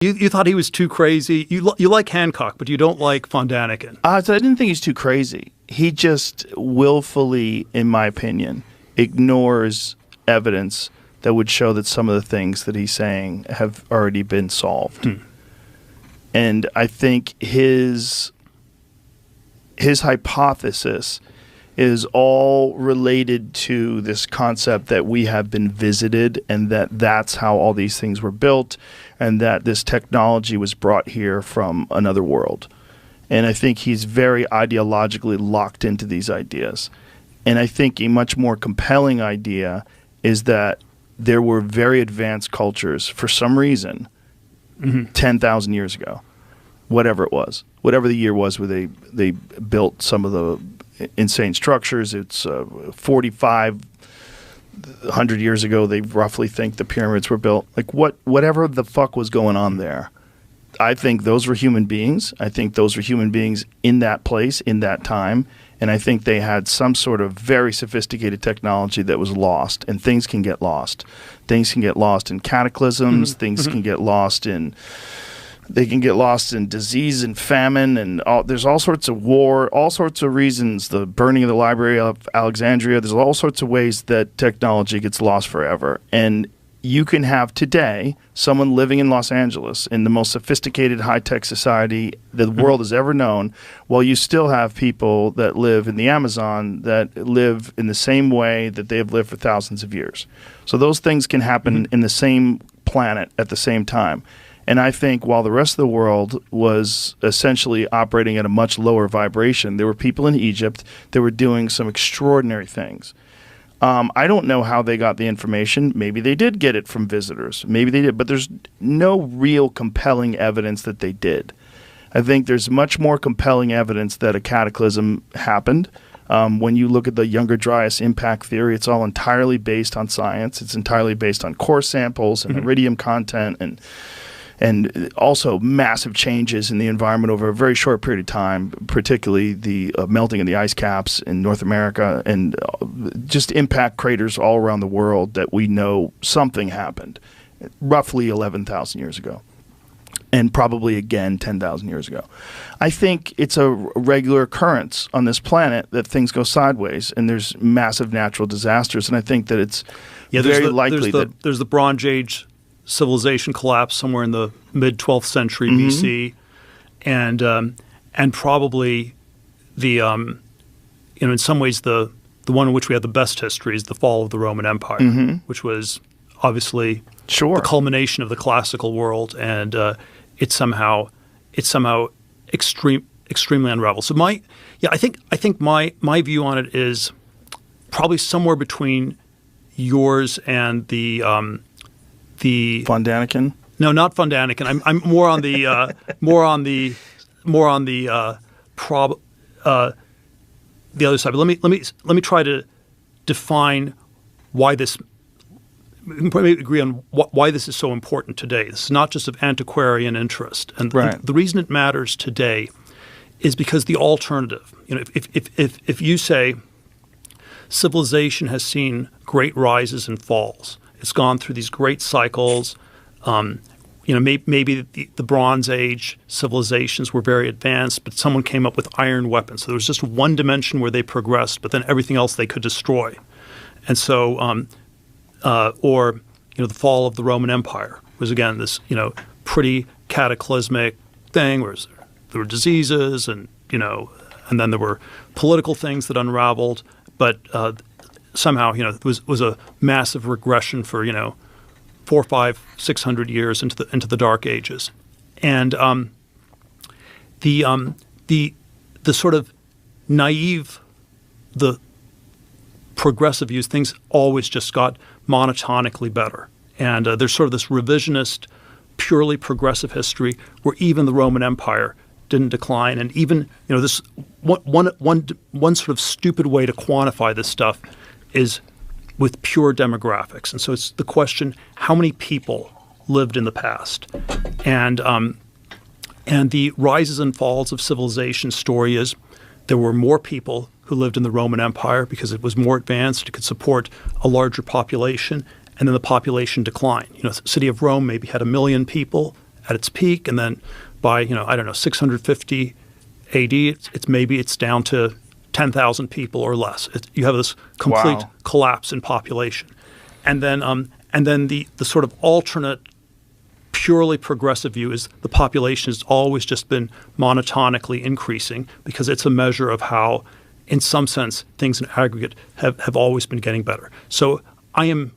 You thought he was too crazy. You like Hancock, but you don't like von Daniken. So I didn't think he's too crazy. He just willfully, in my opinion, ignores evidence that would show that some of the things that he's saying have already been solved. And I think his hypothesis is all related to this concept that we have been visited and that's how all these things were built and that this technology was brought here from another world. And I think he's very ideologically locked into these ideas. And I think a much more compelling idea is that there were very advanced cultures for some reason 10,000 years ago, whatever it was, whatever the year was where they built some of the insane structures. It's 4,500 years ago, they roughly think the pyramids were built. Like whatever the fuck was going on there, I think those were human beings. I think those were human beings in that place, in that time. And I think they had some sort of very sophisticated technology that was lost. And things can get lost. Things can get lost in cataclysms. Things can get lost in... They can get lost in disease and famine, and there's all sorts of war, all sorts of reasons. The burning of the Library of Alexandria, there's all sorts of ways that technology gets lost forever. And you can have today someone living in Los Angeles in the most sophisticated high-tech society the world has ever known, while you still have people that live in the Amazon that live in the same way that they have lived for thousands of years. So those things can happen in the same planet at the same time. And I think while the rest of the world was essentially operating at a much lower vibration, there were people in Egypt that were doing some extraordinary things. I don't know how they got the information. Maybe they did get it from visitors. Maybe they did. But there's no real compelling evidence that they did. I think there's much more compelling evidence that a cataclysm happened. When you look at the Younger Dryas impact theory, it's all entirely based on science. It's entirely based on core samples and iridium content and also massive changes in the environment over a very short period of time, particularly the melting of the ice caps in North America and just impact craters all around the world that we know something happened roughly 11,000 years ago and probably again 10,000 years ago. I think it's a regular occurrence on this planet that things go sideways and there's massive natural disasters, and I think that it's very likely that there's the Bronze Age civilization collapse somewhere in the mid-12th century BC, and probably the in some ways the one in which we have the best history is the fall of the Roman Empire, which was obviously the culmination of the classical world, and it somehow extremely unraveled. So I think my view on it is probably somewhere between yours and the von Daniken? No, not von Daniken. I'm more on the the other side. But let me try to define why this. We can probably agree on why this is so important today. This is not just of antiquarian interest, and the reason it matters today is because the alternative. If you say civilization has seen great rises and falls. It's gone through these great cycles. Maybe the Bronze Age civilizations were very advanced, but someone came up with iron weapons. So there was just one dimension where they progressed, but then everything else they could destroy. And so, the fall of the Roman Empire was again this pretty cataclysmic thing where there were diseases and then there were political things that unraveled, but somehow, it was a massive regression for 400, 500, 600 years into the Dark Ages, and the sort of naive, the progressive views, things always just got monotonically better, and there's sort of this revisionist, purely progressive history where even the Roman Empire didn't decline, and even this one sort of stupid way to quantify this stuff is with pure demographics. And so it's the question, how many people lived in the past? And the rises and falls of civilization story is there were more people who lived in the Roman Empire because it was more advanced, it could support a larger population, and then the population declined. The city of Rome maybe had 1 million people at its peak, and then by I don't know 650 AD, it's down to 10,000 people or less. You have this complete Wow. collapse in population, and then the sort of alternate purely progressive view is the population has always just been monotonically increasing because it's a measure of how, in some sense, things in aggregate have always been getting better. So I am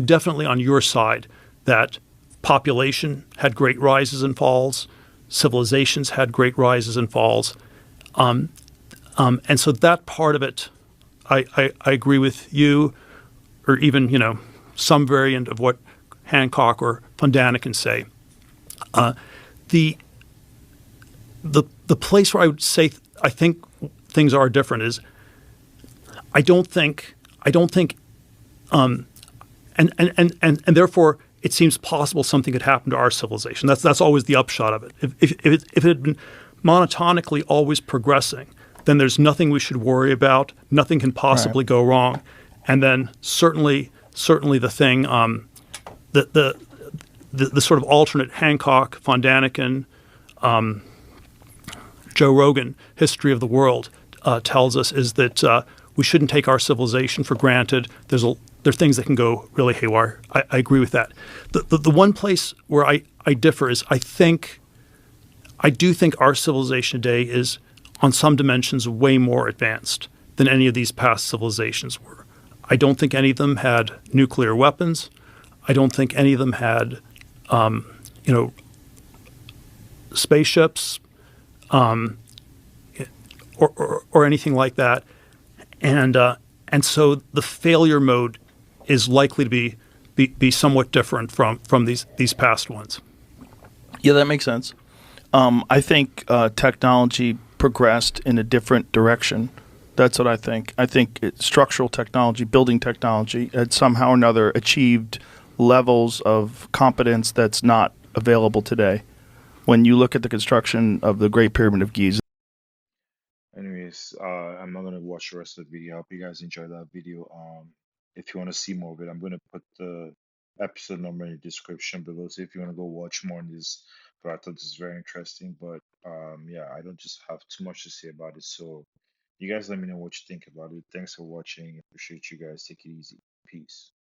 definitely on your side that population had great rises and falls, civilizations had great rises and falls, and so that part of it, I agree with you, or even some variant of what Hancock or von Daniken say. The the place where I would say I think things are different is I don't think and therefore it seems possible something could happen to our civilization. That's always the upshot of it. If it had been monotonically always progressing, then there's nothing we should worry about. Nothing can possibly Right. go wrong. And then certainly the thing the sort of alternate Hancock, von Daniken, Joe Rogan history of the world tells us is that we shouldn't take our civilization for granted. There are things that can go really haywire. I agree with that. The one place where I differ is I do think our civilization today is on some dimensions way more advanced than any of these past civilizations were. I don't think any of them had nuclear weapons. I don't think any of them had spaceships or anything like that. And so the failure mode is likely to be somewhat different from these past ones. Yeah, that makes sense. I think technology progressed in a different direction. That's what I think. I think structural technology, building technology, had somehow or another achieved levels of competence that's not available today. When you look at the construction of the Great Pyramid of Giza, Anyways, I'm not gonna watch the rest of the video. I hope you guys enjoyed that video. If you want to see more of it, I'm gonna put the episode number in the description below. So if you want to go watch more on this, but I thought this is very interesting. But yeah, I don't just have too much to say about it. So you guys let me know what you think about it. Thanks for watching. Appreciate you guys. Take it easy. Peace.